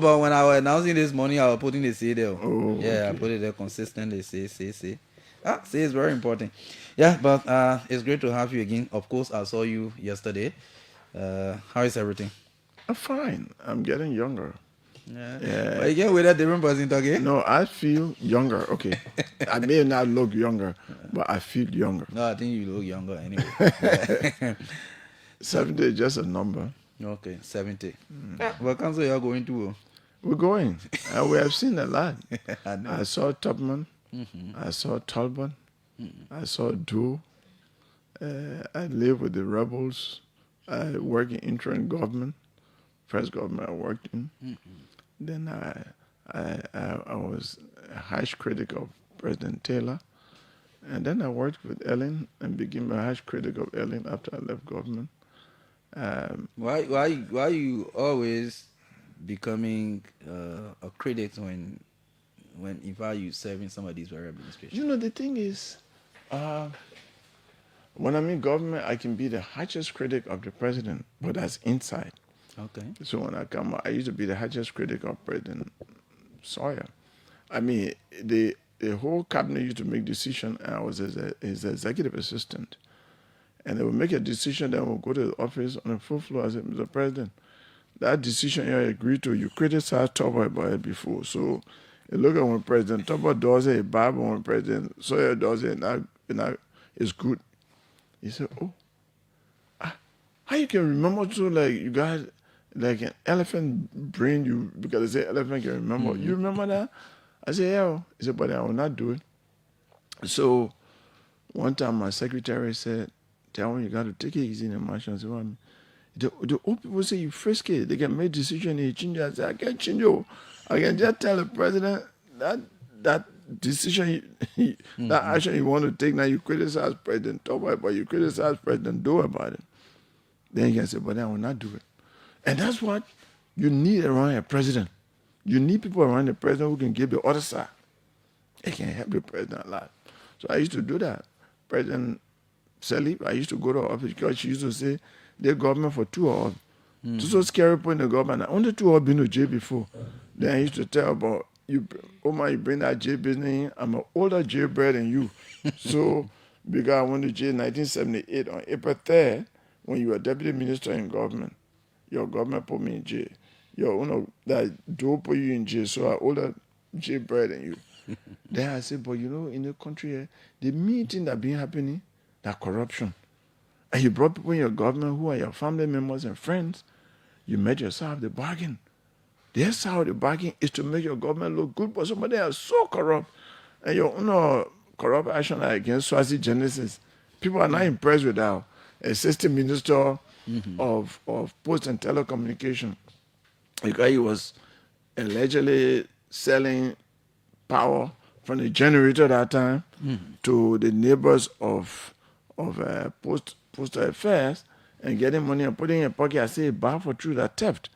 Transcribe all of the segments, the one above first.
But when I was announcing this morning, I was putting the C there. Oh, Yeah, I okay. put it there consistently. C. C is very important. Yeah, but it's great to have you again. Of course, I saw you yesterday. How is everything? I'm fine. I'm getting younger. Yeah, Yeah. but again, with a different person talking. No, I feel younger. Okay. I may not look younger, but I feel younger. No, I think you look younger anyway. Yeah. So 70 is just a number. okay, 70. Yeah, what council you are going to? We're going. We have seen a lot. I know. I saw Tubman. I saw Talbot. I saw Doe. I live with the rebels. I work in interim government. First government I worked in. Then I was a harsh critic of President Taylor. And then I worked with Ellen and became a harsh critic of Ellen after I left government. Why you always becoming a critic when in fact you serving some of these very administration? You know, the thing is, when I'm in government, I can be the harshest critic of the president, but that's inside. Okay. So when I come out, I used to be the harshest critic of President Sawyer. I mean, the whole cabinet used to make decision, and I was his executive assistant. And they would make a decision, then we'll go to the office on the full floor. I said, Mr. President, that decision you agreed to, you criticized Tubber about it before. So you look at when President Tubber does it, bad, but when President Sawyer does it, it's good. He said, oh, how you can remember too, like you got like an elephant brain, you because they say elephant can remember. You remember that? I said, yeah. He said, but I will not do it. So one time my secretary said, Tiawan, you got to take it easy in the marshal. I said, well, the old people say you frisky. They can make decision and you change it. I said, I can't change it. I can just tell the president that decision, that action you want to take now, you criticize President Toba, but you criticize President Doe about it. Then you can say, but I will not do it. And that's what you need around a president. You need people around the president who can give the other side. They can help the president a lot. So I used to do that. President Saye, I used to go to her office because she used to say, the government for 2 hours. So scary point in the government. Only 2 hours been to jail before. Then I used to tell about, you bring that jail business in. I'm an older jailbird than you. So, because I went to jail in 1978 on April 3rd, when you were deputy minister in government, your government put me in jail. That do put you in jail, so I'm older jailbird than you. Then I said, but in the country here, the main thing that been happening, that corruption. And you brought people in your government who are your family members and friends. You made yourself the bargain. Their side of the bargain is to make your government look good, but somebody else so corrupt. And your own corrupt action against Swazi Genesis. People are not impressed with that. Assistant Minister of Post and Telecommunication. Because he was allegedly selling power from the generator that time to the neighbors of postal affairs and getting money and putting it in your pocket. I say bad for true, that theft.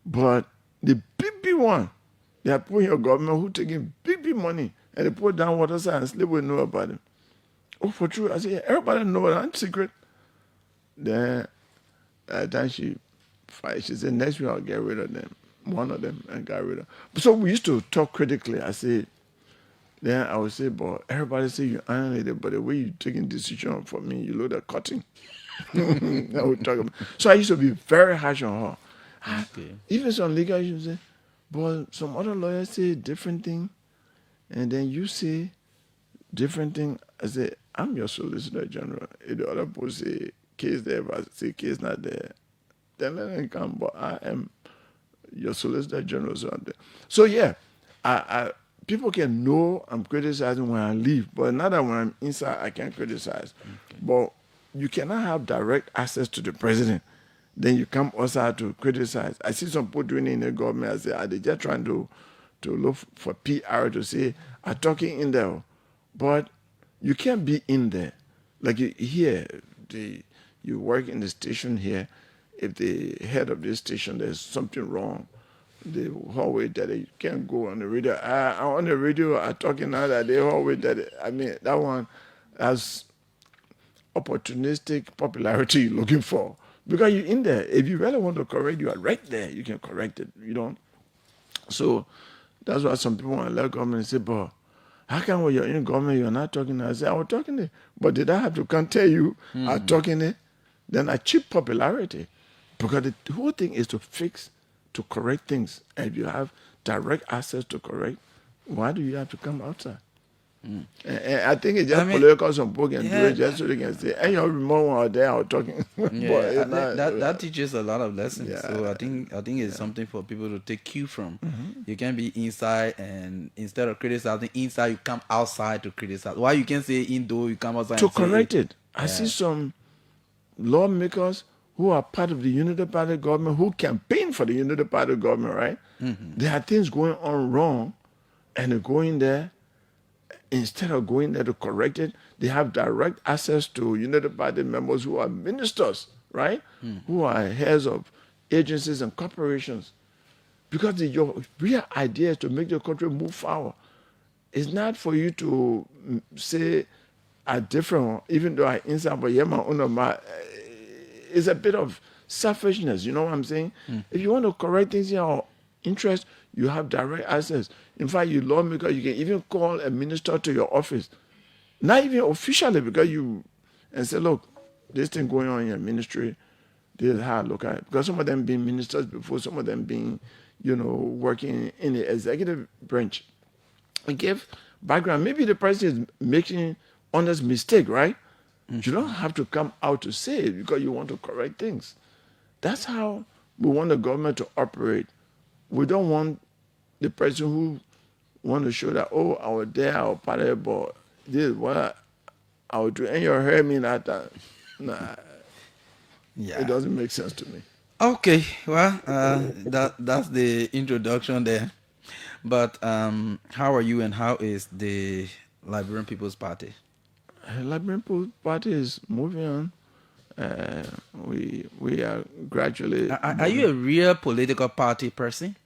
But the big one, they are putting your government who taking big money and they put down water side and sleep will know about it. Oh, for true. I say, yeah, everybody know that. I'm secret. Then at time she said, next week I'll get rid of them. One of them and got rid of. So we used to talk critically. I say, then I would say, but everybody say you annihilated, but the way you taking decision for me, you look at cutting. I would talk about. So I used to be very harsh on her. Okay. Even some legal issues say, but some other lawyers say different thing, and then you say different thing. I say, I'm your solicitor general. If the other people say case there, but I say case not there, then let them come. But I am your solicitor general. So yeah, I people can know I'm criticizing when I leave, but not that when I'm inside I can't criticize. Okay. But you cannot have direct access to the president. Then you come outside to criticize. I see some people doing it in the government. I say, are they just trying to look for PR to say, I'm talking in there. But you can't be in there. Like here, you work in the station here. If the head of this station, there's something wrong, the hallway that you can't go on the radio. On the radio, I'm talking now that the hallway that, I mean, that one has opportunistic popularity you're looking for. Because you're in there. If you really want to correct, you are right there. You can correct it. You don't. So that's why some people want to let government say, but how come when you're in government you're not talking? I say, I was talking there. But did I have to come tell you I'm talking there? Then I cheap popularity. Because the whole thing is to fix, to correct things. And if you have direct access to correct, why do you have to come outside? And I think it's I just mean, political. Some people can do yeah, it just so they can say, and you remember when I was there, I was talking. But yeah. it's That not, teaches a lot of lessons. So yeah. I think it's something for people to take cue from. You can be inside, and instead of criticizing inside, you come outside to criticize. Why you can say indoor, you come outside To and say, hey, correct it. I see yeah. some lawmakers who are part of the Unity Party government who campaign for the Unity Party government, right? There are things going on wrong, and they go in there. Instead of going there to correct it, they have direct access to Unity Party members who are ministers, right? Who are heads of agencies and corporations. Because your real idea is to make the country move forward. It's not for you to say a different, even though I inside, but yeah, my own, it's a bit of selfishness. You know what I'm saying? If you want to correct things in your interest, you have direct access. In fact, you lawmaker, you can even call a minister to your office, not even officially, because you and say, look, this thing going on in your ministry, this is how I look at it. Because some of them being ministers before, some of them being, working in the executive branch. We give background. Maybe the person is making honest mistake, right? You don't have to come out to say it because you want to correct things. That's how we want the government to operate. We don't want the person who want to show that, oh, I was there, I was part of it, but this is what I would do. And you heard me that time. Nah, it Yeah. doesn't make sense to me. Okay, well, that's the introduction there. But how are you, and how is the Liberian People's Party? Liberian Party is moving on. Uh, we are gradually Are you moving. a real political party person?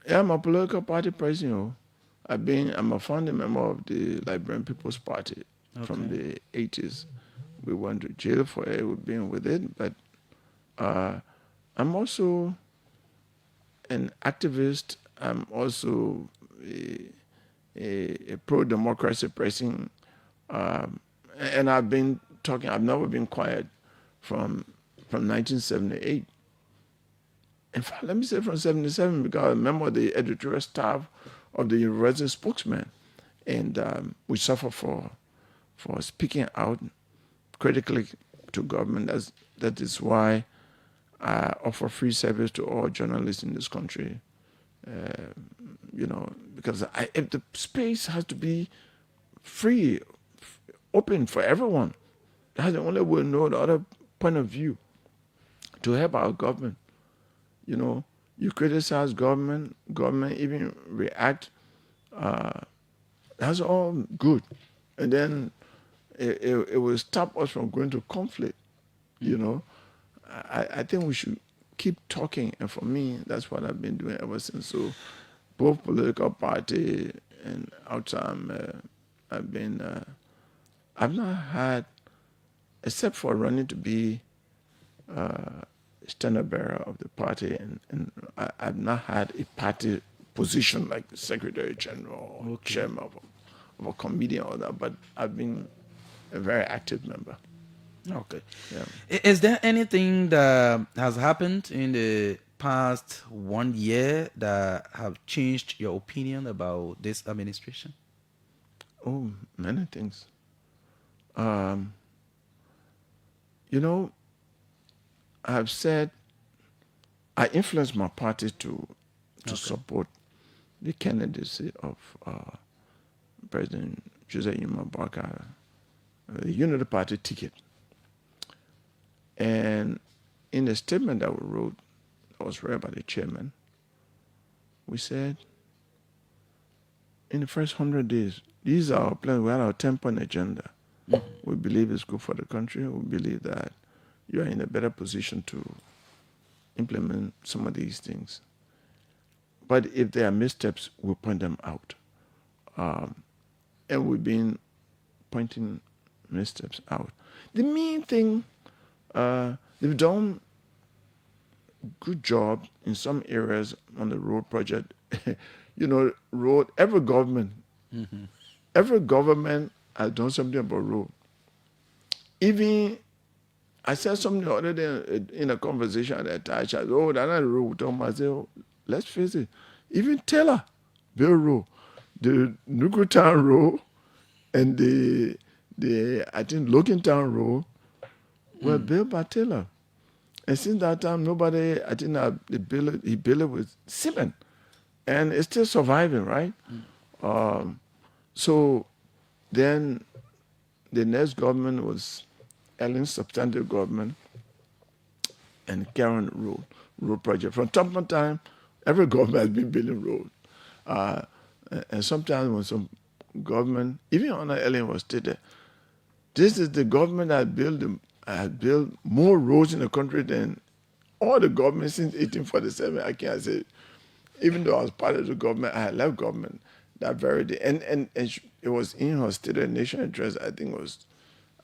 Yeah, I'm a political party president. I'm a founding member of the Liberian People's Party from Okay. the 80s. We went to jail for it. We've been with it, but uh, I'm also an activist. I'm also a pro-democracy person, um, and I've been talking. I've never been quiet from 1978. In fact, let me say from 77 because I remember the editorial staff of the university spokesman, and we suffer for speaking out critically to government. That is why I offer free service to all journalists in this country. Uh, because if the space has to be free, open for everyone. That's the only way we know the other point of view to help our government. You criticize government even react. Uh, that's all good, and then it will stop us from going to conflict. You know, I think we should keep talking, and for me, that's what I've been doing ever since. So, both political party and outside, I've not had, except for running to be standard bearer of the party, and I've not had a party position like secretary general or Okay. chairman of a committee or that, but I've been a very active member. Okay. Yeah. Is there anything that has happened in the past 1 year that have changed your opinion about this administration? Oh, many things. Um, you know, I've said I influenced my party to Okay. support the candidacy of President Jose Yuma Barker, the Unity Party ticket. And in the statement that we wrote, that was read by the chairman, we said, in the first 100 days, these are our plans. We had our 10-point agenda. We believe it's good for the country. We believe that you are in a better position to implement some of these things. But if there are missteps, we'll point them out. And we've been pointing missteps out. The main thing they've done good job in some areas on the road project. Road, every government has done something about road. Even I said something the other day in a conversation at that time. I said, oh, that's not the road we're talking about. I said, oh, let's face it. Even Taylor built road. The Nuku Town Road and the I think Logan Town Road were built by Taylor. And since that time, nobody, I think he built it with cement. And it's still surviving, right? So then the next government was Ellen's substantive government and Karen road project. From Tubman time, every government has been building roads. Uh, and sometimes when some government, even under Ellen was stated, this is the government that built more roads in the country than all the governments since 1847. I can't say, even though I was part of the government, I had left government that very day. And it was in her stated national interest, I think it was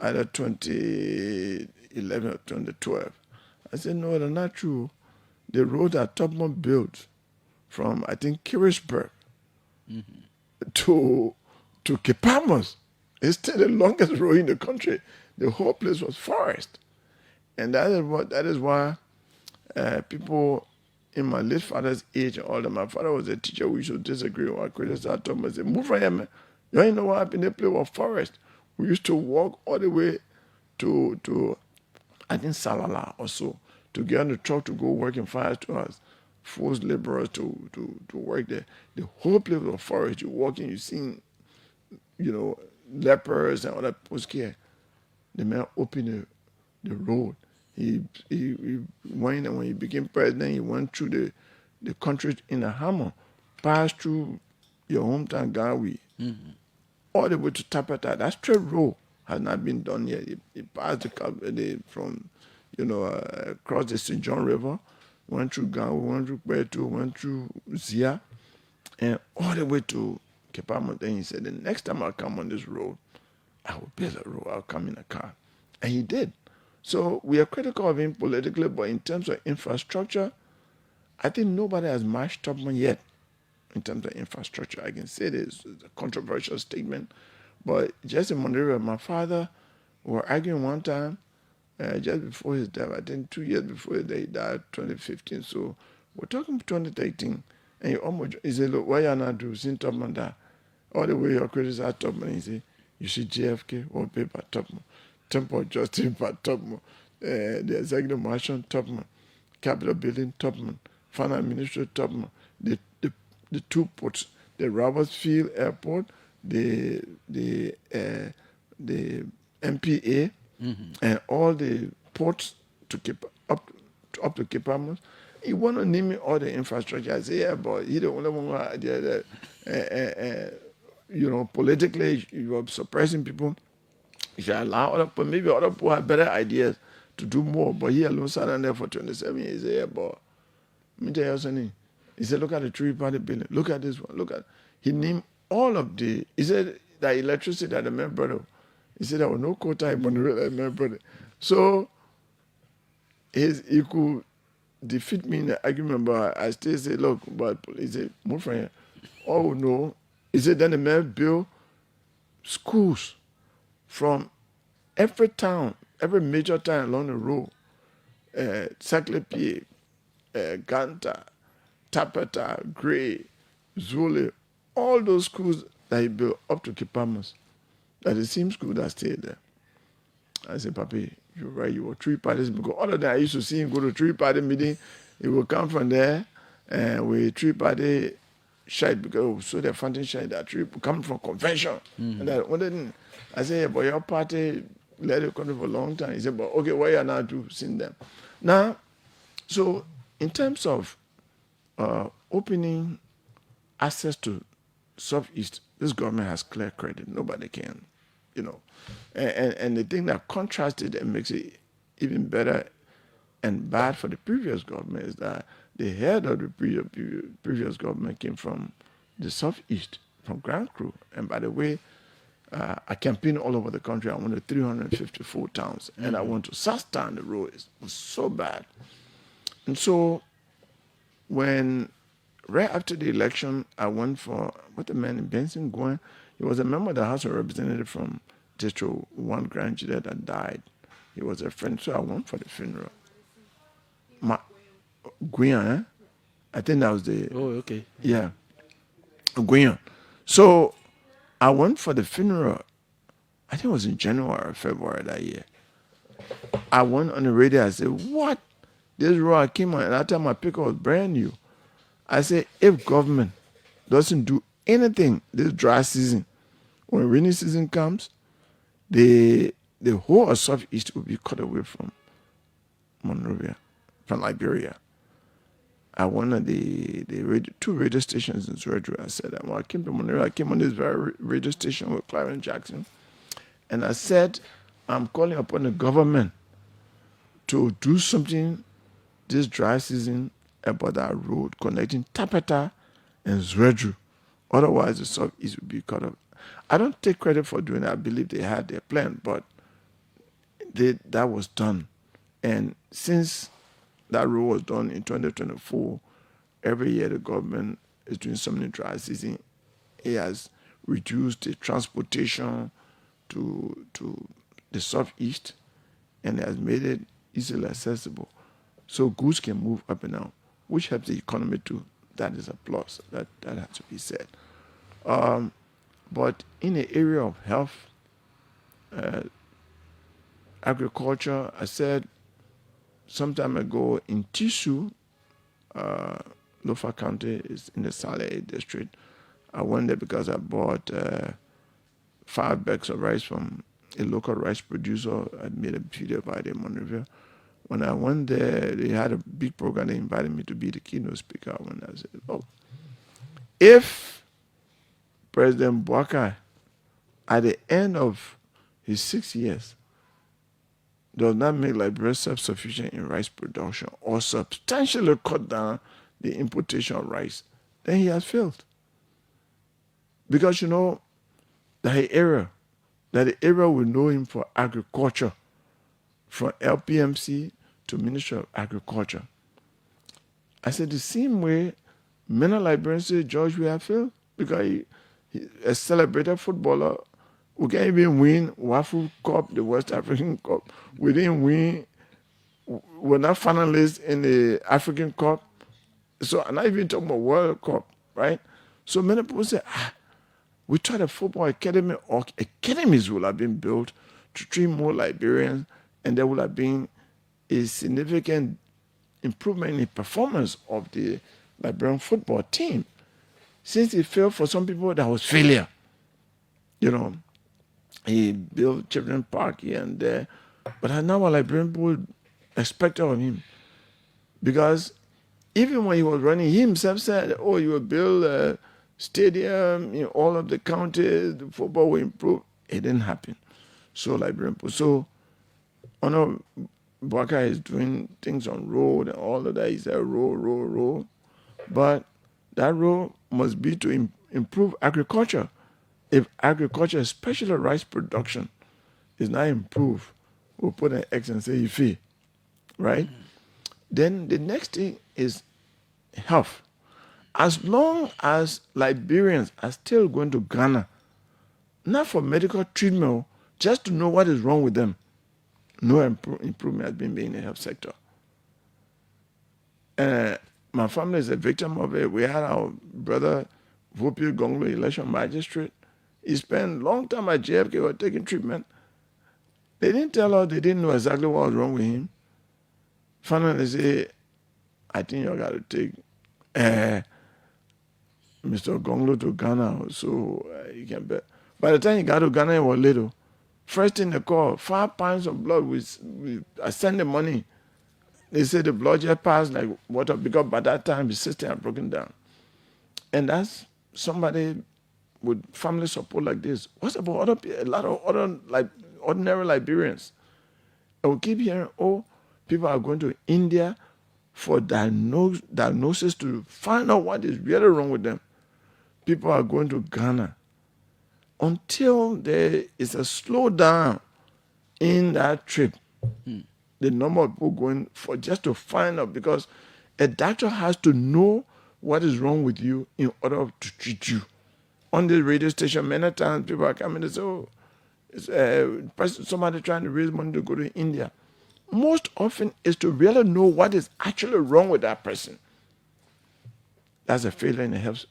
either 2011 or 2012. I said, no, that's not true. The road that Tubman built from, I think, Kirisburg to Kipamos is still the longest road in the country. The whole place was forest. And that is why people in my late father's age and all that, my father was a teacher, we used to disagree with our critics. I told him, I said, move from here, man. You ain't know what happened, they play with forest. We used to walk all the way to I think Salala or so, to get on the truck to go work in fire to us, forced laborers to work there. The whole place was forest. You walk in, you see, lepers and other post care. The man opened the road. He went, and when he became president, he went through the country in a hammer, passed through your hometown, Galway, all the way to Tapata. That straight road has not been done yet. He passed from, across the St. John River, went through Galway, went through Puerto, went through Zia, and all the way to Kepamo. Then he said, the next time I come on this road, I will build a road. I'll come in a car. And he did. So we are critical of him politically, but in terms of infrastructure, I think nobody has matched Tubman yet in terms of infrastructure. I can say this is a controversial statement, but just in Monrovia, my father were arguing one time, just before his death, I think 2 years before his death, he died 2015. So we're talking 2013, and he said, look, what you not do since Tubman died? All the way you criticize Tubman, he said, you see JFK or paper Tubman, Temple of Justice by Tubman, the Executive Marshal Tubman, Capitol Building Tubman, Finance Ministry Tubman, the two ports, the Robertsfield Airport, the MPA, and all the ports to keep up to Cape Amos. He want to name me all the infrastructure. I say, yeah, but he the only one who idea that, politically you are suppressing people. You should allow other people, maybe other people have better ideas to do more, but he alone sat down there for 27 years. He said, yeah, but let me tell you something. He said, look at the three-party building. Look at this one. He named all of he said that electricity that the man brought up. He said there was no quota in Monroe that the man brought it. So he could defeat me in the argument, but I still say, look, but he said, move from here. Oh, no. He said, then the man built schools from every town, every major town along the road, Cllr, Ganta, Tapata, Gray, Zule, all those schools that he built up to Kipamos, that's the same school that stayed there. I said, Papi, you're right, you were three parties, because other than I used to see him go to three-party meeting, he would come from there, and we three-party shite, because so they're funding shite that trip coming from convention. And that one didn't. I said, yeah, but your party led the country for a long time. He said, but okay, what you are now do since then? Now, so in terms of opening access to Southeast, this government has clear credit. Nobody can, And the thing that contrasted and makes it even better and bad for the previous government is that the head of the previous government came from the Southeast, from Grand Crew. And by the way, I campaigned all over the country. I went to 354 towns. And I went to Southtown. The road was so bad. And so when right after the election, I went for what the man in Benson going. He was a member of the House of Representatives from District 1 Grand Judah that died. He was a friend, so I went for the funeral. My Guian, eh? I think that was the Oh, okay. yeah, Guian. So I went for the funeral. I think it was in January or February that year. I went on the radio. I said, "What? This road came on." And that time my pickup was brand new. I said, if government doesn't do anything this dry season, when rainy season comes, the whole of Southeast will be cut away from Monrovia, from Liberia. I went on the radio, two radio stations in Zurich. I said that when I came to Monrovia, I came on this very radio station with Clarence Jackson, and I said, I'm calling upon the government to do something this dry season about that road connecting Tapeta and Zurich. Otherwise, the Southeast will be cut off. I don't take credit for doing it. I believe they had their plan, but that was done. And since that road was done in 2024, every year the government is doing something in dry season. It has reduced the transportation to the southeast and has made it easily accessible. So goods can move up and down, which helps the economy too. That is a plus. That has to be said. But in the area of health, agriculture, I said some time ago in Tisu, Lofa County is in the Saye district. I went there because I bought 5 bags of rice from a local rice producer. I made a video about it in Monrovia. When I went there, they had a big program. They invited me to be the keynote speaker. When I said, "Oh, if President Boakai, at the end of his 6 years, does not make Liberia self-sufficient in rice production or substantially cut down the importation of rice, then he has failed." Because that the area will know him for agriculture, from LPMC to Ministry of Agriculture. I said the same way many Liberians say George will have failed because he a celebrated footballer. We can't even win Waffle Cup, the West African Cup. We didn't win. We're not finalists in the African Cup. So I'm not even talking about World Cup, right? So many people say, we tried a football academy, or academies will have been built to train more Liberians, and there will have been a significant improvement in the performance of the Liberian football team. Since it failed for some people, that was failure. He built children park here and there, but now what Liberian people expect of him, because even when he was running, he himself said, "Oh, you will build a stadium in all of the counties, the football will improve." It didn't happen. So Liberian people. So Honor Baka is doing things on road and all of that. He said road. But that road must be to improve agriculture. If agriculture, especially rice production, is not improved, we'll put an X and say Ife, right? Then the next thing is health. As long as Liberians are still going to Ghana, not for medical treatment, just to know what is wrong with them, no improvement has been made in the health sector. My family is a victim of it. We had our brother, Vopil Gongloe, election magistrate. He spent a long time at JFK or taking treatment. They didn't tell us, they didn't know exactly what was wrong with him. Finally, they say, "I think you got to take Mr. Gongloe to Ghana so you can bet." By the time he got to Ghana, it was little. First thing they call, 5 pints of blood. I send the money. They say the blood just passed like water because by that time the system had broken down. And that's somebody with family support like this. What's about a lot of other like ordinary Liberians? And we keep hearing, people are going to India for diagnosis to find out what is really wrong with them. People are going to Ghana. Until there is a slowdown in that trip, the number of people going for just to find out, because a doctor has to know what is wrong with you in order to treat you. On the radio station, many times people are coming and say, oh, it's somebody trying to raise money to go to India. Most often is to really know what is actually wrong with that person. That's a failure in the health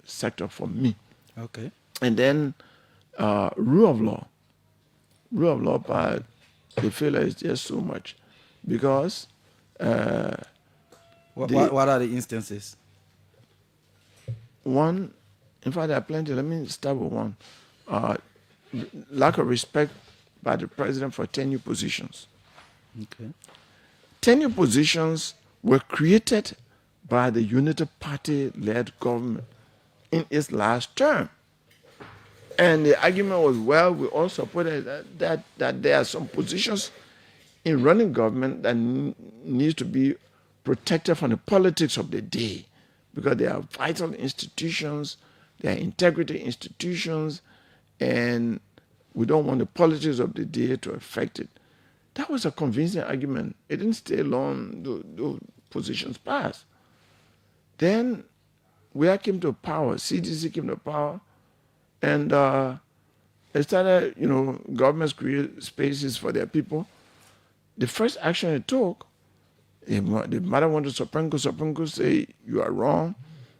sector for me. Okay. And then rule of law. Rule of law, but the failure is just so much. Because What are the instances? one, in fact, there are plenty. Let me start with one. Lack of respect by the president for tenure positions. Okay. Tenure positions were created by the Unity Party-led government in its last term. And the argument was, well, we all supported that there are some positions in running government that needs to be protected from the politics of the day, because they are vital institutions, they are integrity institutions, and we don't want the politics of the day to affect it. That was a convincing argument. It didn't stay long, those positions passed. Then we came to power, CDC came to power, and it started, governments create spaces for their people. The first action it took, the matter went to Supreme Court say, you are wrong.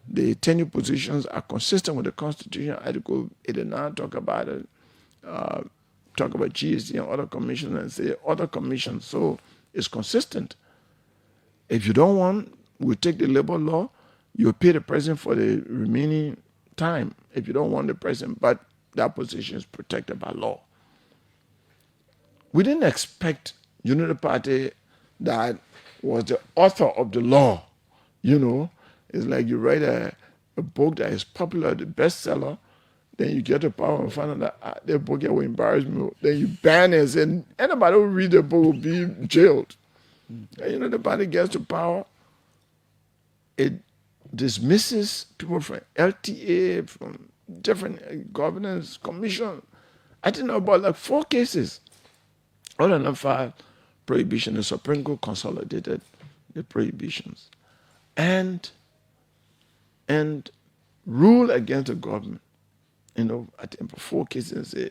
The tenure positions are consistent with the Constitution. Article 89 talk about it, talk about GST and other commissions, and say other commissions. So it's consistent. If you don't want, we'll take the labor law, you'll pay the president for the remaining time if you don't want the president, but that position is protected by law. We didn't expect Unity Party that was the author of the law. It's like you write a book that is popular, the bestseller, then you get to power and find out that that book will embarrass me. Then you ban it, and anybody who read the book will be jailed. And the party gets to power, it dismisses people from LTA, from different governance commission. I didn't know about like 4 cases. All in 5 prohibition. The Supreme Court consolidated the prohibitions and rule against the government. I think for 4 cases, say,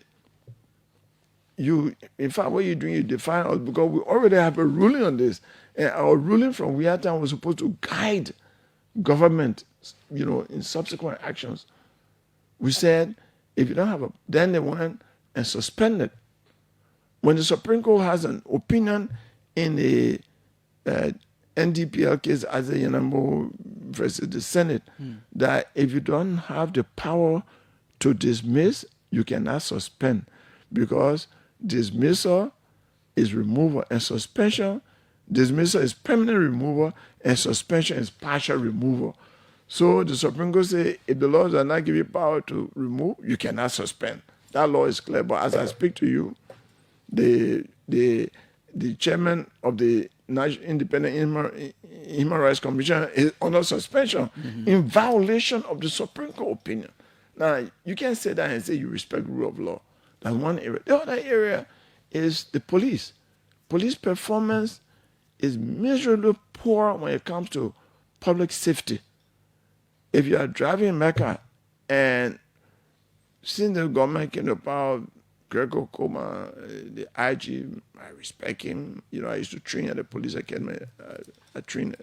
in fact, what you're doing, you define us, because we already have a ruling on this. And our ruling from Wiatan was supposed to guide government, in subsequent actions. We said, if you don't have then they went and suspended. When the Supreme Court has an opinion in the NDPL case, as a Yanamo versus the Senate, that if you don't have the power to dismiss, you cannot suspend, because dismissal is removal and suspension. Dismissal is permanent removal and suspension is partial removal. So the Supreme Court say, if the laws are not give you power to remove, you cannot suspend. That law is clear. But as I speak to you, the chairman of the National Independent Human Rights Commission is under suspension in violation of the Supreme Court opinion. Now, you can't say that and say you respect rule of law. That's one area. The other area is the police. Police performance is miserably poor when it comes to public safety. If you are driving in Mecca and since the government came to power, Greco Coma, the IG, I respect him. I used to train at the police academy. I trained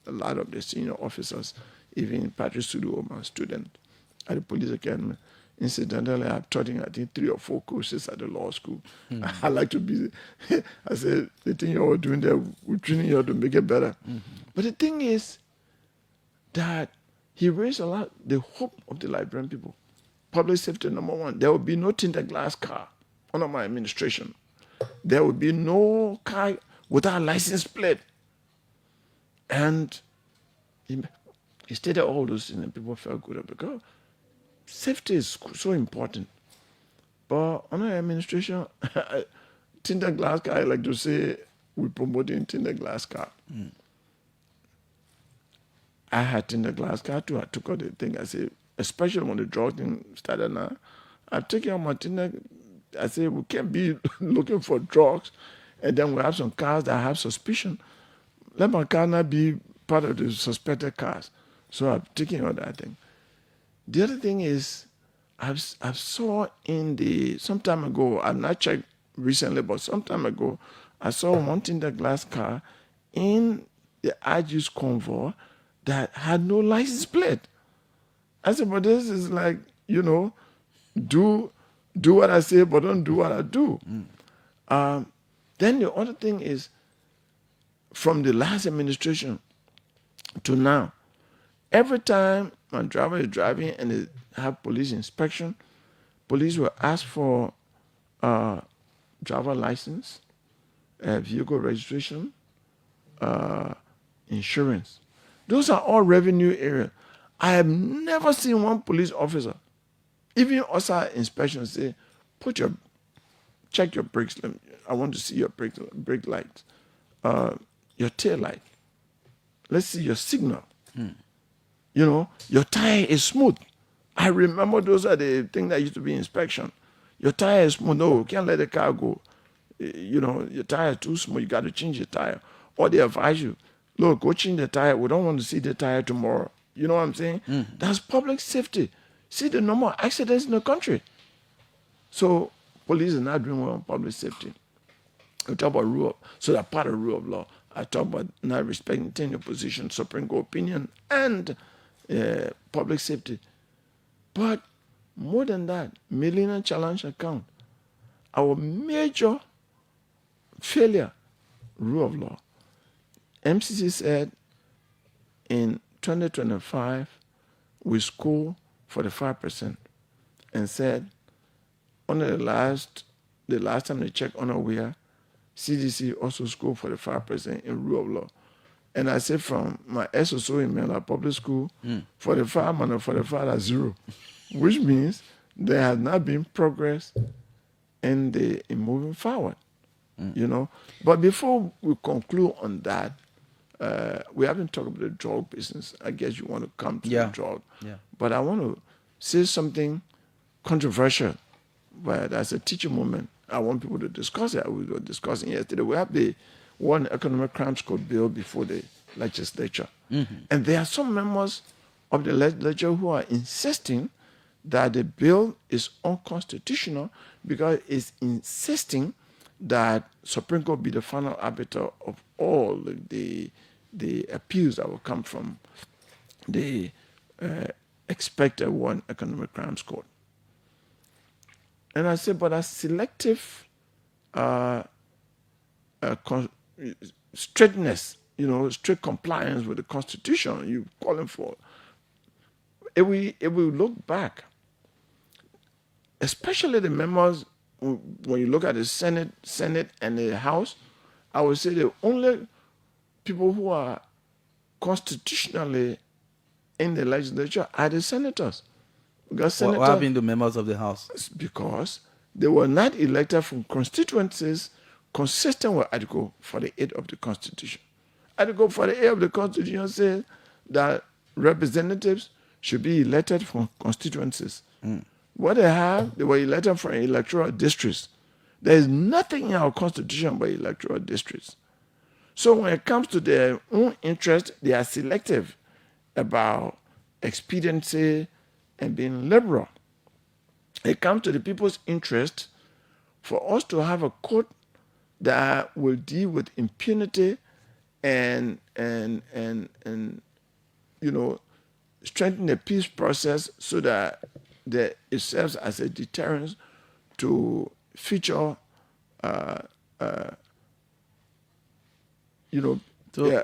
a lot of the senior officers, even Patrick Sudu, my student at the police academy. Incidentally, I've taught him, I think, 3 or 4 courses at the law school. I like to be, I said, the thing you're doing there, we're training you to make it better. But the thing is that he raised a lot, the hope of the Liberian people. Public safety, number 1. There will be no tinted glass car under my administration. There will be no car without a license plate. And he stated all those things and people felt good because safety is so important. But under administration, tinted glass car, I like to say, we're promoting tinted glass car. I had tinted glass car too. I took out the thing. I said, especially when the drug thing started now, I've taken out my tinted. I said, we can't be looking for drugs And then we have some cars that have suspicion. Let my car not be part of the suspected cars. So I'm taking all that thing. The other thing is, I've saw in the some time ago. I've not checked recently, but some time ago, I saw one tinted glass car in the IG's convoy that had no license plate. I said, but this is like, do what I say, but don't do what I do. Then the other thing is, from the last administration to now, every time my driver is driving and they have police inspection, police will ask for driver license, vehicle registration, insurance. Those are all revenue areas. I have never seen one police officer, even also inspection, say, check your brakes. I want to see your brake lights, your tail light. Let's see your signal. Your tire is smooth. I remember those are the things that used to be inspection. Your tire is smooth. No, you can't let the car go. Your tire is too smooth. You got to change your tire. Or they advise you, look, go change the tire. We don't want to see the tire tomorrow. You know what I'm saying? That's public safety. See the number of accidents in the country. So police is not doing well on public safety. We talk about rule of, so that part of rule of law. I talk about not respecting your position, Supreme Court opinion, and public safety. But more than that, Millennium Challenge account, our major failure, rule of law. MCC said in 2025, we score 45%, and said on the last time they checked on where CDC also scored 45% in rule of law. And I said from my SSO in Maryland Public School, 45 minus 45 are zero, which means there has not been progress in moving forward. But before we conclude on that, we haven't talked about the drug business. I guess you want to come to the drug. Yeah. But I want to say something controversial, but as a teaching moment, I want people to discuss it. We were discussing yesterday. We have the one economic crimes code bill before the legislature. And there are some members of the legislature who are insisting that the bill is unconstitutional because it's insisting that Supreme Court be the final arbiter of all the appeals that will come from the expected one economic crimes code. And I said, but a selective straightness, strict compliance with the Constitution you're calling for. If we look back, especially the members, when you look at the Senate and the House, I would say the only people who are constitutionally in the legislature are the senators. Because What happened to members of the House? Because they were not elected from constituencies consistent with Article 48 of the Constitution. Article 48 of the Constitution says that representatives should be elected from constituencies. What they were elected from electoral districts. There is nothing in our Constitution but electoral districts. So when it comes to their own interest, they are selective about expediency and being liberal. It comes to the people's interest for us to have a court that will deal with impunity and strengthen the peace process so that it serves as a deterrent to future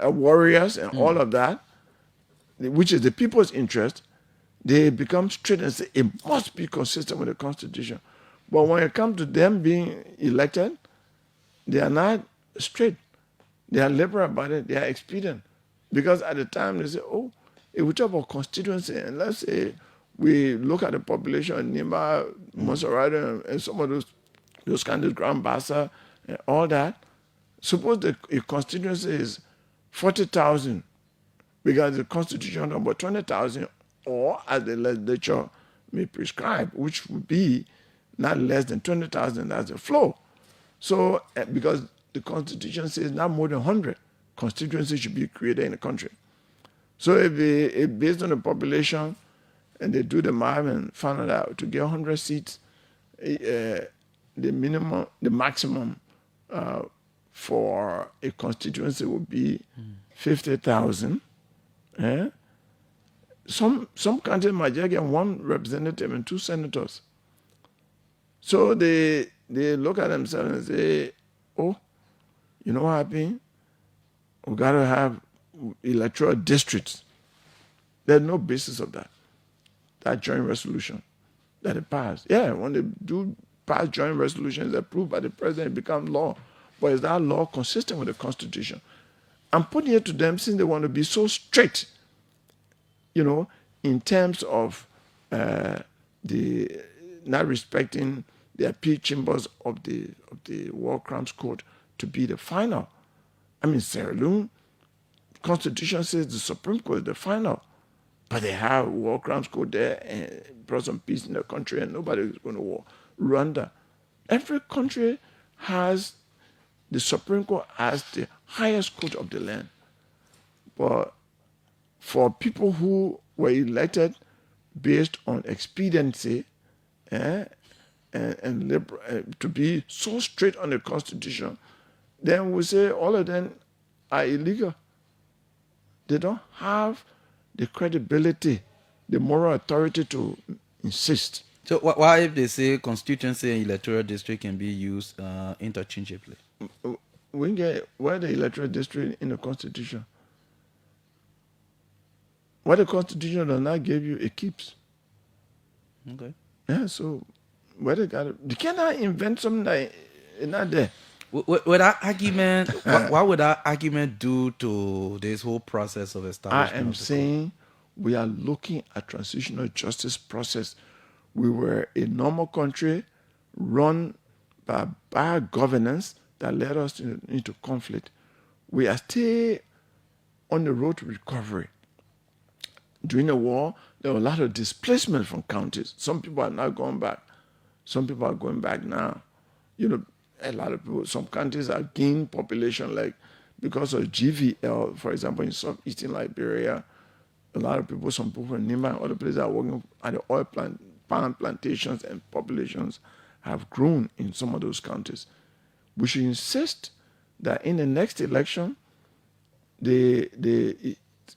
warriors and all of that, which is the people's interest. They become straight and say it must be consistent with the Constitution. But when it comes to them being elected, they are not straight. They are liberal about it. They are expedient. Because at the time they say, if we talk about constituency, and let's say we look at the population in Nimba, Monserrate, and some of those kind of Grand Bassa and all that, suppose the constituency is 40,000, because the Constitution number 20,000, or as the legislature may prescribe, which would be not less than 20,000 as a floor. So, because the Constitution says not more than 100 constituencies should be created in the country. So if based on the population, and they do the math and find out to get 100 seats, the maximum for a constituency would be 50,000. Eh? Some countries might just get one representative and two senators. So they look at themselves and say, oh, you know what happened? We got to have electoral districts. There's no basis of that joint resolution that it passed. Yeah, when they do pass joint resolutions approved by the president, it becomes law. But is that law consistent with the Constitution? I'm putting it to them since they want to be so strict, in terms of the not respecting the appeal chambers of the War Crimes Court to be the final. I mean, Sierra Leone Constitution says the Supreme Court is the final, but they have War Crimes Court there and brought some peace in the country, and nobody is going to war. Rwanda, every country has the Supreme Court as the highest court of the land, but for people who were elected based on expediency and to be so strict on the Constitution, then we say all of them are illegal. They don't have the credibility, the moral authority to insist. So why if they say constituency and electoral district can be used interchangeably? We get where the electoral district in the Constitution. What the Constitution does not give you, it keeps. Okay. Yeah, so where they got it, you cannot invent something that is not there. With that argument, what would that argument do to this whole process of establishment? I am saying we are looking at transitional justice process. We were a normal country run by bad governance that led us into conflict. We are still on the road to recovery. During the war, there were a lot of displacement from counties. Some people are now going back. Some people are going back now. A lot of people, some countries are gaining population, like because of GVL, for example, in southeastern Liberia. A lot of people, some people from Nima and other places are working at the palm plantations, and populations have grown in some of those counties. We should insist that in the next election, the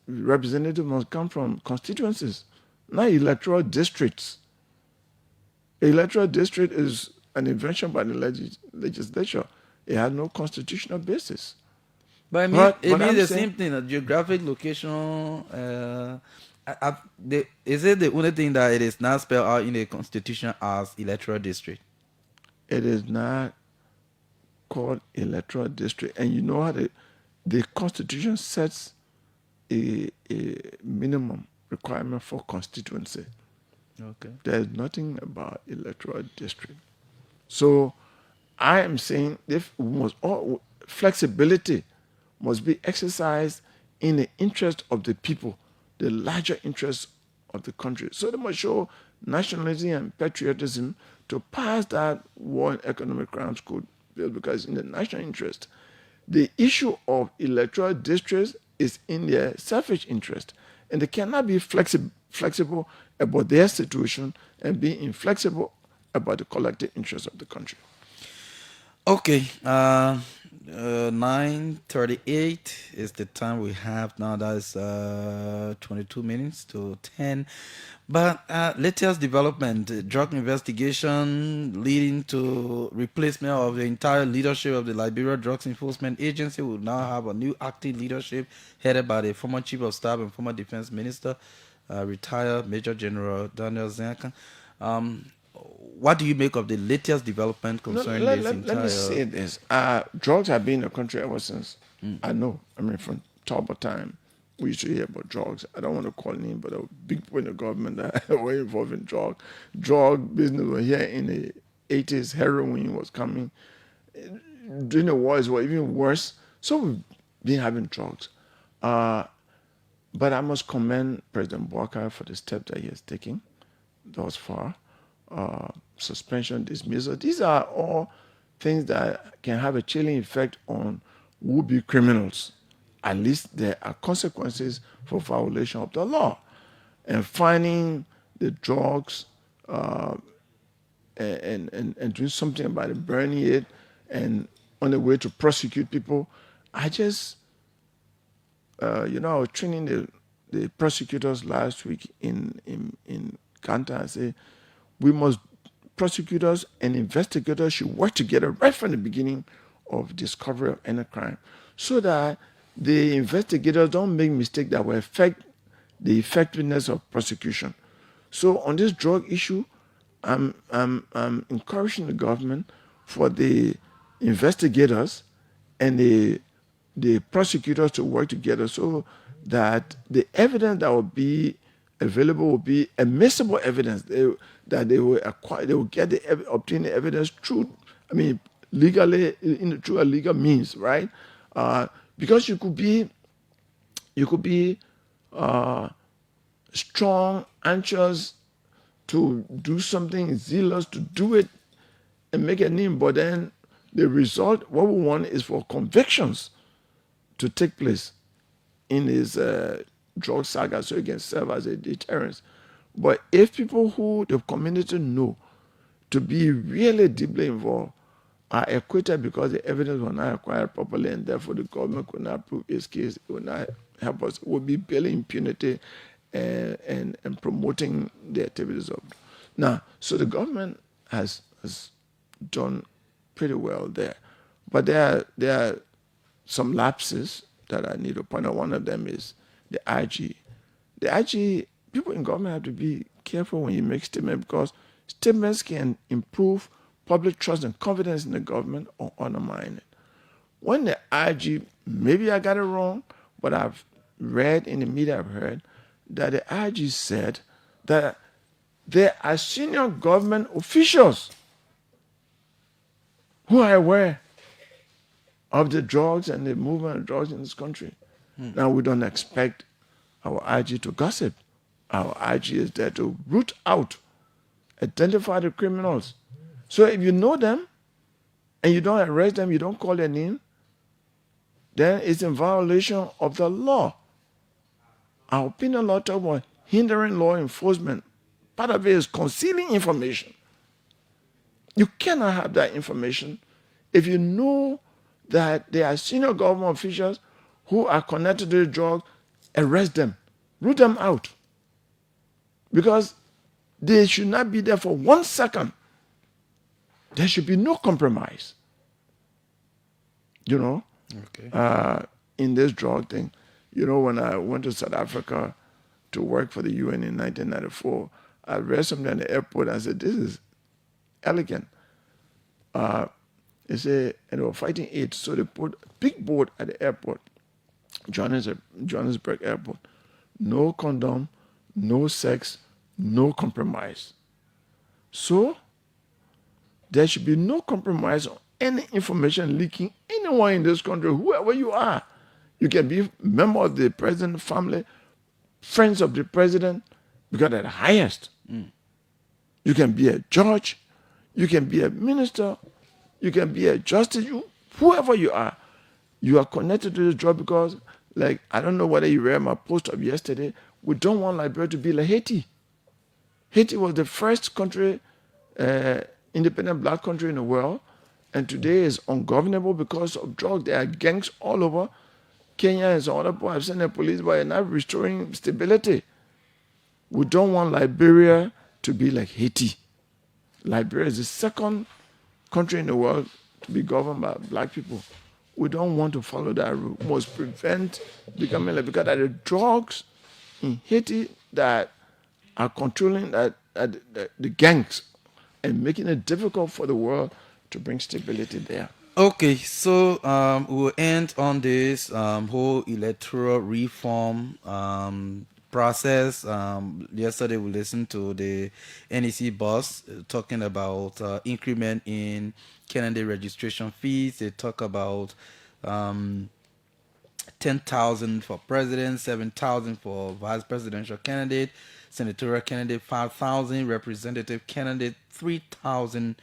representative must come from constituencies, not electoral districts. Electoral district is an invention by the legislature. It has no constitutional basis. But it means the same thing. A geographic location. Is it the only thing that it is not spelled out in the Constitution as electoral district? It is not called electoral district, and you know how the Constitution sets a minimum requirement for constituency. Okay. There is nothing about electoral district. So I am saying flexibility must be exercised in the interest of the people, the larger interest of the country. So they must show nationalism and patriotism to pass that War and Economic Crimes Code bill, because in the national interest, the issue of electoral districts is in their selfish interest, and they cannot be flexible about their situation and be inflexible about the collective interest of the country. Okay, 9:38 is the time we have now. That's 22 minutes to 10. But latest development, drug investigation leading to replacement of the entire leadership of the Liberia Drugs Enforcement Agency. Will now have a new active leadership headed by the former Chief of Staff and former Defense Minister, retired Major General Daniel Zenka. What do you make of the latest development concerning this entire... Let me say this. Drugs have been in the country ever since. I know. I mean, from Talbot time, we used to hear about drugs. I don't want to call names, but there were big people in the government that were involved in drug business. Were here in the 80s. Heroin was coming. During the wars, were even worse. So we've been having drugs. But I must commend President Bouakai for the steps that he has taken thus far. Suspension, dismissal. These are all things that can have a chilling effect on would-be criminals. At least there are consequences for violation of the law. And finding the drugs and doing something about it, burning it, and on the way to prosecute people. I just, I was training the prosecutors last week in Kanta. I say, we must, prosecutors and investigators should work together right from the beginning of discovery of any crime so that the investigators don't make mistakes that will affect the effectiveness of prosecution. So on this drug issue, I'm encouraging the government for the investigators and the prosecutors to work together so that the evidence that will be available will be admissible evidence that they will acquire, they will get obtain the evidence through, I mean, legally through a legal means, right? Because you could be uh, strong, anxious to do something, zealous to do it and make a name, but then the result, what we want is for convictions to take place in his drug saga so it can serve as a deterrence. But if people who the community know to be really deeply involved are acquitted because the evidence was not acquired properly and therefore the government could not prove its case, it would not help us, it would be building impunity and promoting the activities of. Now, so the government has done pretty well there. But there are some lapses that I need to point out. One of them is the IG. The IG, people in government have to be careful when you make statements because statements can improve public trust and confidence in the government or undermine it. When the IG, maybe I got it wrong, but I've read in the media, I've heard that the IG said that there are senior government officials who are aware of the drugs and the movement of drugs in this country. Now, we don't expect our IG to gossip. Our IG is there to root out, identify the criminals. So if you know them and you don't arrest them, you don't call their name, then it's in violation of the law. Our penal law talks about hindering law enforcement. Part of it is concealing information. You cannot have that information if you know that there are senior government officials who are connected to the drug, arrest them, root them out. Because they should not be there for 1 second. There should be no compromise. You know, Okay. in this drug thing. When I went to South Africa to work for the UN in 1994, I read something at the airport. I said, "This is elegant." They say, and they were fighting AIDS, so they put a big board at the airport, Johannesburg Airport. No condom, no sex, no compromise. So there should be no compromise on any information leaking anyone in this country, whoever you are. You can be a member of the president's family, friends of the president, because they're the highest. You can be a judge, you can be a minister, you can be a justice, whoever you are connected to this job because, like, I don't know whether you read my post of yesterday, we don't want Liberia to be like Haiti. Haiti was the first country, independent black country in the world, and today is ungovernable because of drugs. There are gangs all over. Kenya and some other people have sent the police by not restoring stability. We don't want Liberia to be like Haiti. Liberia is the second country in the world to be governed by black people. We don't want to follow that route. We must prevent becoming like, because there are drugs in Haiti that are controlling the gangs and making it difficult for the world to bring stability there. Okay, so we'll end on this whole electoral reform process. Yesterday, we listened to the NEC boss talking about increment in candidate registration fees. They talk about um, 10,000 for president, 7,000 for vice presidential candidate, senatorial candidate 5,000, representative candidate 3,000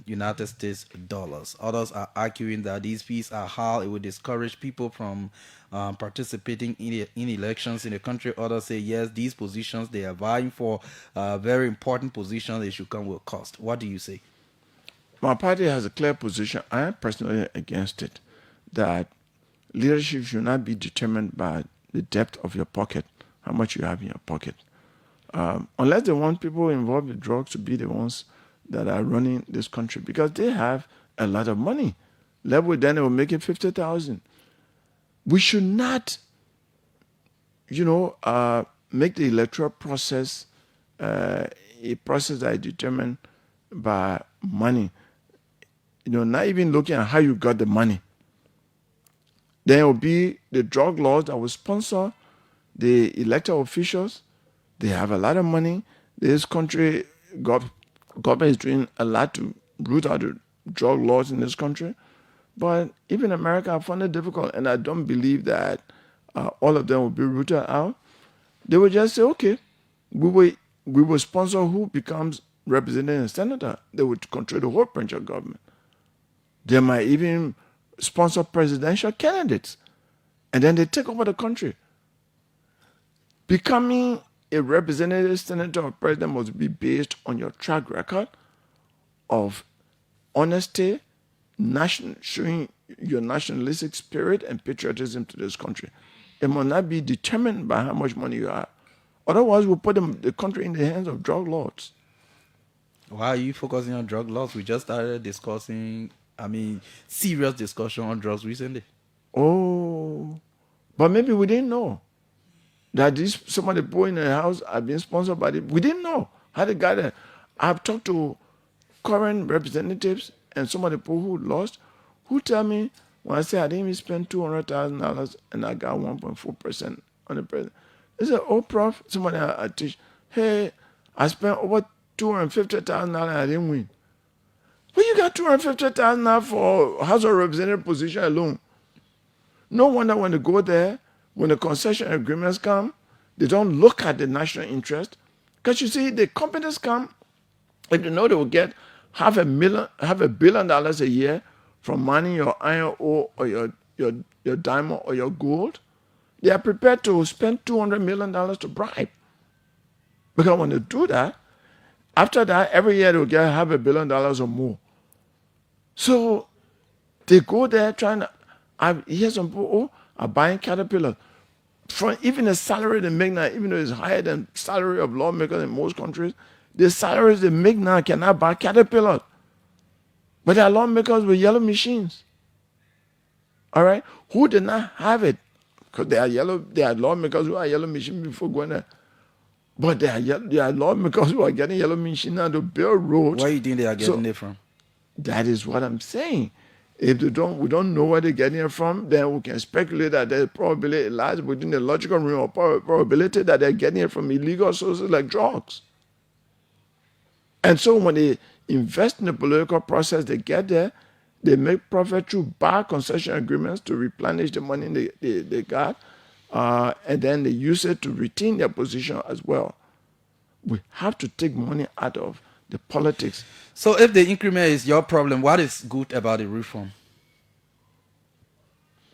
United States dollars. Others are arguing that these fees are high. It will discourage people from participating in elections in the country. Others say yes, these positions they are vying for very important positions. They should come with cost. What do you say? My party has a clear position. I am personally against it. That leadership should not be determined by the depth of your pocket, how much you have in your pocket. Unless they want people involved with drugs to be the ones that are running this country, because they have a lot of money. Level then they will make it 50,000. We should not, make the electoral process a process that is determined by money. Not even looking at how you got the money. There will be the drug laws that will sponsor the elected officials. They have a lot of money. This country government is doing a lot to root out the drug laws in this country. But even America, I find it difficult, and I don't believe that all of them will be rooted out. They will just say, okay, we will sponsor who becomes representative and senator. They would control the whole branch of government. They might even sponsor presidential candidates, and then they take over the country. Becoming a representative, senator, or president must be based on your track record of honesty, showing your nationalistic spirit and patriotism to this country. It must not be determined by how much money you have. Otherwise, we'll put the country in the hands of drug lords. Why are you focusing on drug laws? We just started discussing, serious discussion on drugs recently. Oh, but maybe we didn't know that some of the people in the house are being sponsored by we didn't know how they got there. I've talked to current representatives and some of the people who lost, who tell me when I say I didn't even spend $200,000 and I got 1.4% on the president. They say, oh, Prof, somebody I teach, hey, I spent over $250,000 and I didn't win. Well, you got $250,000 for House of Representative position alone. No wonder when they go there, when the concession agreements come, they don't look at the national interest. Because you see, the companies come, if they know they will get $500 million a year from mining your iron ore or your diamond or your gold, they are prepared to spend $200 million to bribe. Because when they do that, after that, every year they'll get $500 million or more. So they go there trying to. I hear some people are buying Caterpillar. For even the salary they make now, even though it's higher than salary of lawmakers in most countries, the salaries they make now cannot buy Caterpillar. But there are lawmakers with yellow machines. All right? Who did not have it? Because there are lawmakers who are yellow machine before going there. But there are lawmakers who are getting yellow machine now to build roads. Where do you think they are getting it from? That is what I'm saying. If we don't know where they're getting it from, then we can speculate that there's probably lies within the logical realm of probability that they're getting it from illegal sources like drugs. And so when they invest in the political process, they get there, they make profit through bar concession agreements to replenish the money they got, and then they use it to retain their position as well. We have to take money out of the politics. So if the increment is your problem, what is good about the reform?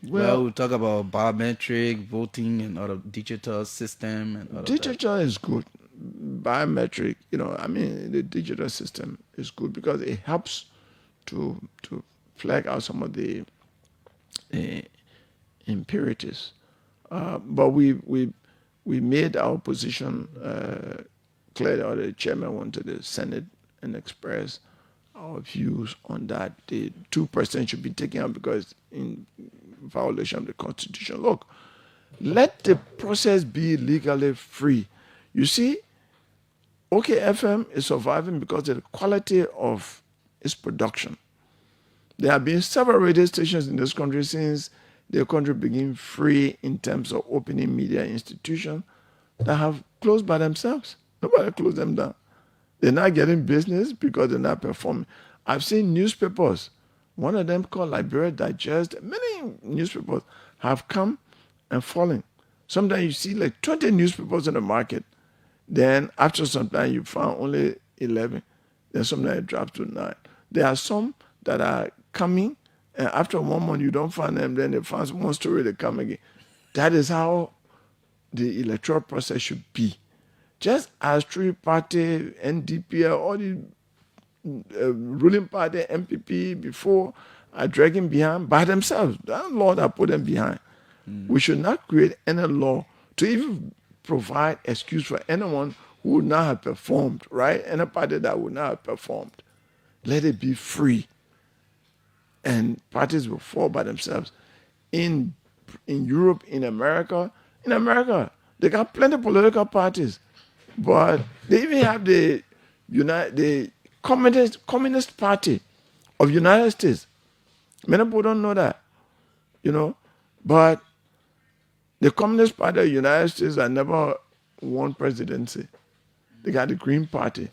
Well, we talk about biometric voting and other digital system and digital is good. Biometric, the digital system is good because it helps to flag out some of the impurities. But we made our position clear, or the chairman wanted to send it and express our views on that. The 2% should be taken out because in violation of the Constitution. Look, let the process be legally free. You see, OKFM is surviving because of the quality of its production. There have been several radio stations in this country since the country became free in terms of opening media institutions that have closed by themselves. Nobody closed them down. They're not getting business because they're not performing. I've seen newspapers, one of them called Liberia Digest. Many newspapers have come and fallen. Sometimes you see like 20 newspapers in the market. Then after some time you found only 11. Then sometimes it drops to 9. There are some that are coming, and after 1 month you don't find them, then they find one story, they come again. That is how the electoral process should be. Just as three party, NDP, all the ruling party, MPP before are dragging behind by themselves. That law that put them behind. We should not create any law to even provide excuse for anyone who would not have performed, right? Any party that would not have performed. Let it be free. And parties will fall by themselves. In Europe, in America, they got plenty of political parties. But they even have the Communist Party of United States. Many people don't know that, But the Communist Party of the United States has never won presidency. They got the Green Party.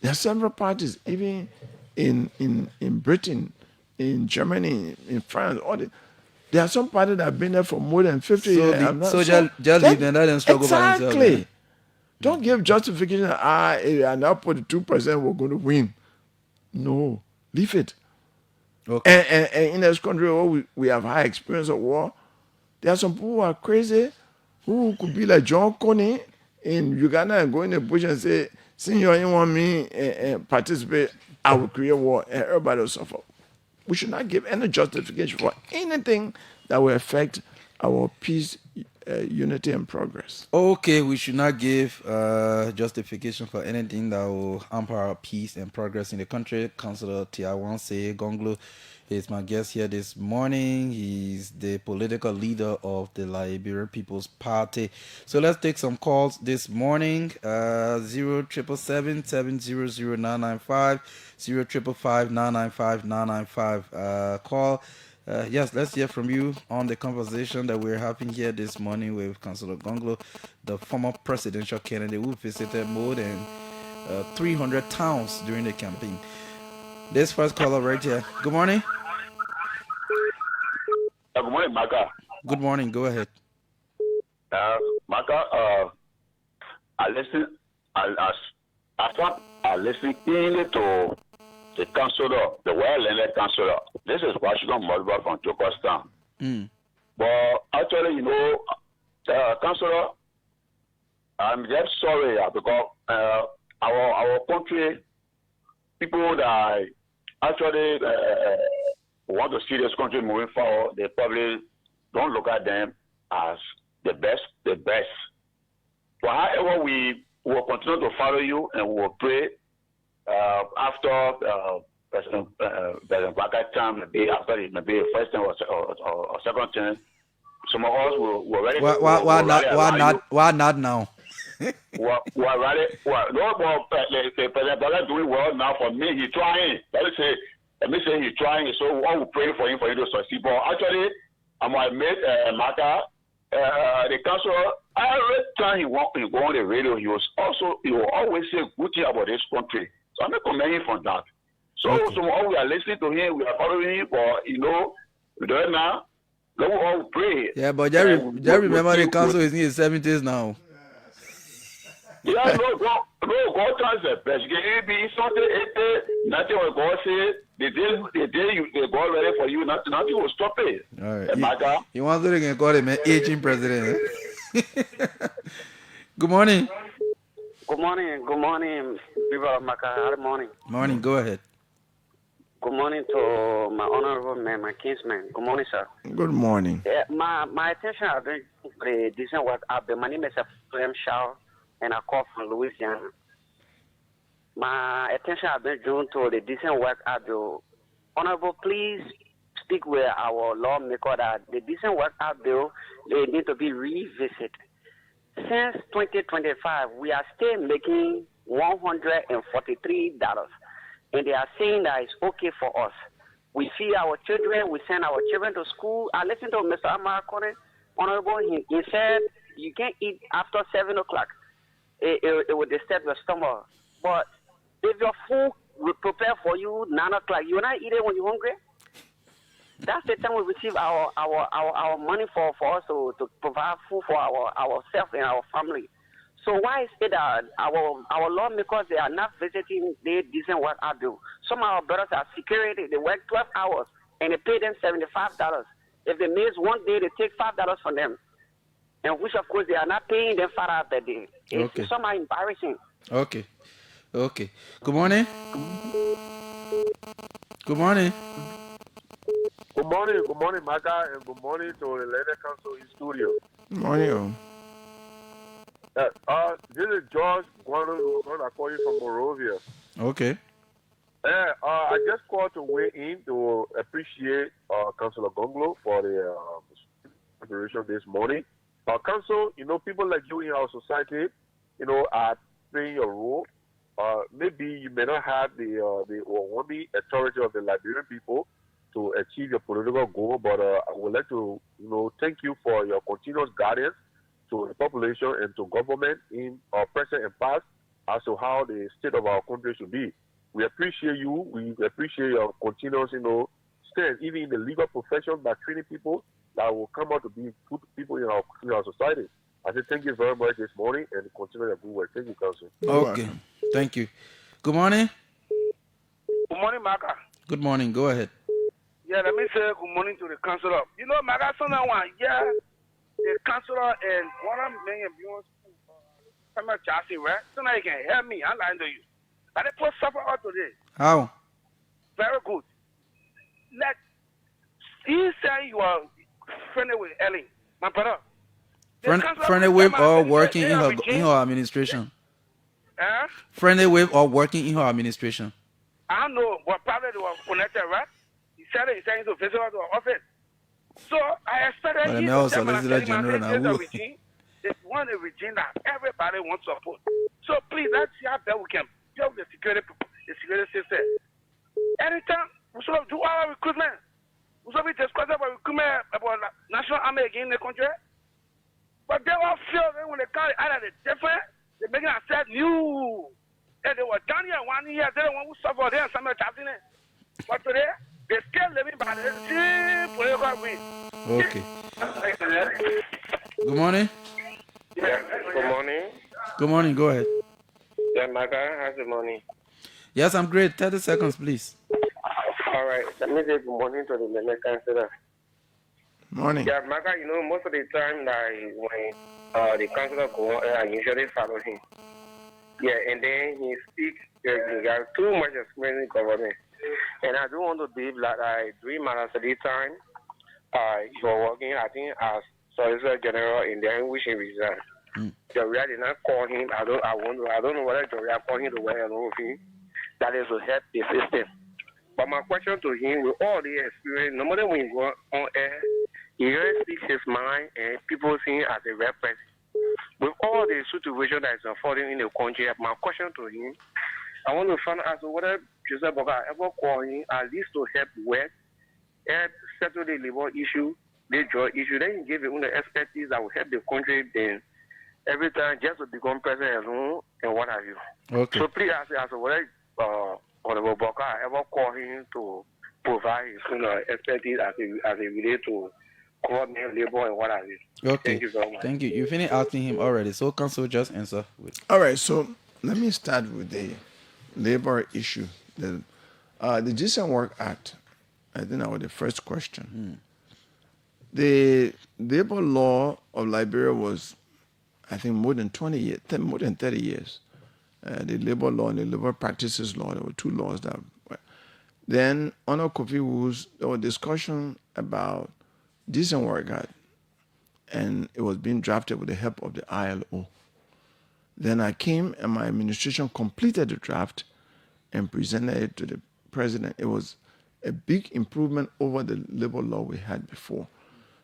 There are several parties, even in Britain, in Germany, in France. There are some parties that have been there for more than 50 years. Just leave them, let them struggle by themselves. Exactly. Don't give justification. And now put the 2% we're going to win. No, leave it. Okay. And in this country, we have high experience of war. There are some people who are crazy, who could be like John Coney in Uganda and go in the bush and say, since you don't want me participate, I will create war and everybody will suffer. We should not give any justification for anything that will affect our peace, unity, and progress. Okay, we should not give justification for anything that will hamper our peace and progress in the country. Councillor Tiawan Saye Gongloe is my guest here this morning. He's the political leader of the Liberian People's Party. So let's take some calls this morning. 0777-700-995, 0555-995-995. Call. Yes, let's hear from you on the conversation that we're having here this morning with Councillor Gongloe, the former presidential candidate who visited more than 300 towns during the campaign. This first caller right here. Good morning. Good morning, Maka. Good morning. Go ahead. Maka, I listen keenly to the councillor, the well-elected councillor. This is Washington Mulva from Jokostown. But actually, councillor, I'm just sorry because our country, people that actually want to see this country moving forward, they probably don't look at them as the best. But however, we will continue to follow you and we will pray after President Baka time, maybe after maybe first time or second time. Some of us were ready. Why not now? We're ready. No, but President Baka doing well now. For me, he's trying. Let me say he's trying. So I will pray for him to succeed. But actually, I made Maka the council. Every time he go on the radio, he will always say good thing about this country. So I'm not commenting from that. So all we are listening to him, we are following him, but we do it now. Let we all pray. Yeah, but Jerry remember the council is in his 70s now. Yeah, God tries the best. It be something, nothing what God say. The day God ready for you, nothing will stop it. All right. You want to call him an aging president? Good morning. Good morning, people of Maka. Good morning. Morning, go ahead. Good morning to my honorable man, my kinsman. Good morning, sir. Good morning. My attention has been the decent work up. My name is Flem Shaw, and I call from Louisiana. My attention has been drawn to the decent work up. Honorable, please speak with our lawmaker that the decent work up bill they need to be revisited. Since 2025, we are still making $143, and they are saying that it's okay for us. We feed our children, we send our children to school. I listened to Mr. Amakore, Honorable, he said you can't eat after 7 o'clock. It will disturb your stomach. But if your food will prepare for you 9 o'clock, you're not eating when you're hungry. That's the time we receive our money for us to provide food for ourselves and our family. So why is it that our lawmakers, they are not visiting the decent work I do? Some of our brothers are security. They work 12 hours and they pay them $75. If they miss one day, they take $5 from them. And which, of course, they are not paying them $5 per day. Okay. It's somehow embarrassing. Okay. Okay. Good morning. Good morning. Good morning, Maka, and good morning to the Leather Council in studio. Morning. This is George Gongloe. I call you from Morovia. Okay. I just called to weigh in to appreciate Councilor Gongloe for the preparation this morning. Council, people like you in our society, are playing a role. Maybe you may not have the overwhelming authority of the Liberian people to achieve your political goal, but I would like to, thank you for your continuous guidance to the population and to government in our present and past as to how the state of our country should be. We appreciate you. We appreciate your continuous, stand, even in the legal profession, by training people that will come out to be good people in our society. I say thank you very much this morning and continue your good work. Thank you, Council. Okay. Thank you. Good morning. Good morning, Maka. Good morning. Go ahead. Yeah, let me say good morning to the councilor. Maka, the councilor and one of many of you, right? So now you can help me. I'm lying to you. I did put suffer out today. How? Very good. Like, he said you are friendly with Ellie, my brother. Friendly with or working in her administration? Friendly with or working in her administration? I don't know, but probably they were connected, right? He said to visit her to her office. So I expected him to tell me that it's one of the regime that everybody wants to support. So please, let's see how best we can build the security system. Anytime we should do our recruitment, we should be discussing about recruitment about national army again in the country. But they all feel that when they come out of the different, they're making ourselves new. And they were done here 1 year, they don't want to suffer there and somebody tapping it. But today, they're still living by the same political way. Okay. Good morning. Yeah, good morning. Good morning. Go ahead. Yeah, Maka, how's the morning? Yes, I'm great. 30 seconds, please. All right, let me say good morning to the Leather Councilor. Morning. Yeah, Maka, most of the time when the councilor go on, I usually follow him. Yeah, and then he speaks, he got too much experience in government. And I don't want to believe that during my last time, you were working, I think, as Solicitor General in there, which he resigned. Joria did not call him. I don't know whether Joria called him to work along with him. That is to help the system. But my question to him, with all the experience, no matter when he go on air, he really speaks his mind and people see him as a real person. With all the situation that is unfolding in the country, my question to him, I want to find out whether Joseph Boga ever called him at least to help work, help settle the labor issue, the drug issue. Then he gave him the expertise that will help the country. Then every time just to become president and what have you. Okay. So please ask whether Honorable Boga ever called him to provide his expertise as it relates to coordinate labor and what have you. Okay. Thank you very much. Thank you. You finished asking him already, so council just answer. All right, so let me start with the labor issue. The Decent Work Act, I think that was the first question. The labor law of Liberia was, I think, more than 20 years, more than 30 years. The labor law and the labor practices law, there were two laws that were. Then, under Kofi Rules, there was discussion about Decent Work Act, and it was being drafted with the help of the ILO. Then I came and my administration completed the draft and presented it to the president. It was a big improvement over the labor law we had before.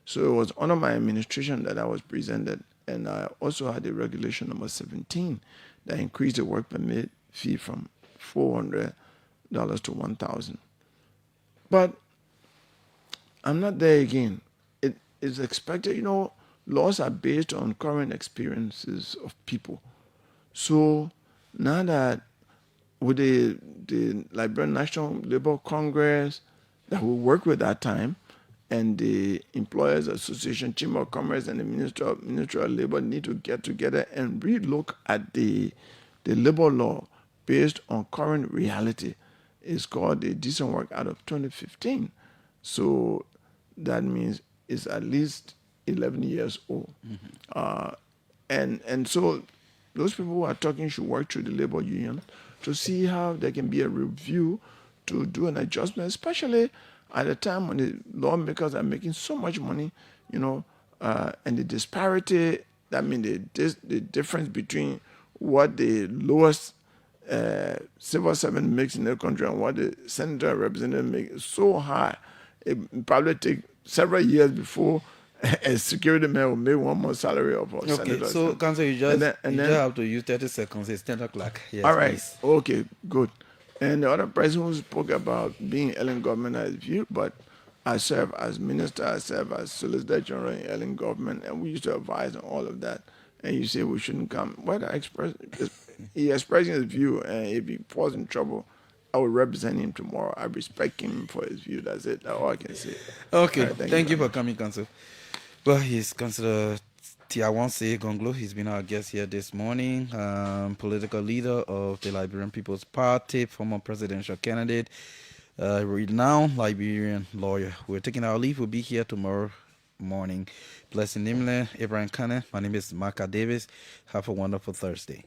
So it was under my administration that I was presented, and I also had the regulation number 17 that increased the work permit fee from $400 to $1,000. But I'm not there again. It is expected, laws are based on current experiences of people. So now that with the Liberian National Labor Congress that we worked with that time, and the Employers Association, Chamber of Commerce, and the Ministry of Labor need to get together and relook at the labor law based on current reality. It's called the Decent Work Act of 2015. So that means it's at least 11 years old. And so those people who are talking should work through the labor union to see how there can be a review to do an adjustment, especially at a time when the lawmakers are making so much money, and the disparity, that means the difference between what the lowest civil servant makes in the country and what the senator and representative make is so high. It probably take several years before a security man will make one more salary of a senator. Okay, so Council, you just have to use 30 seconds. It's 10 o'clock. Yes, all right. Please. Okay, good. And the other person who spoke about being Ellen government has view, but I serve as minister, I serve as Solicitor General in Ellen government, and we used to advise on all of that. And you say we shouldn't come. What I express, he expressing his view, and if he falls in trouble, I will represent him tomorrow. I respect him for his view. That's it. That's all I can say. Okay, right, thank you for coming, Council. Well, he's considered Tiawan Saye Gongloe. He's been our guest here this morning. Political leader of the Liberian People's Party, former presidential candidate, renowned Liberian lawyer. We're taking our leave. We'll be here tomorrow morning. Blessing Nimle, Abraham Kane. My name is Maka Davis. Have a wonderful Thursday.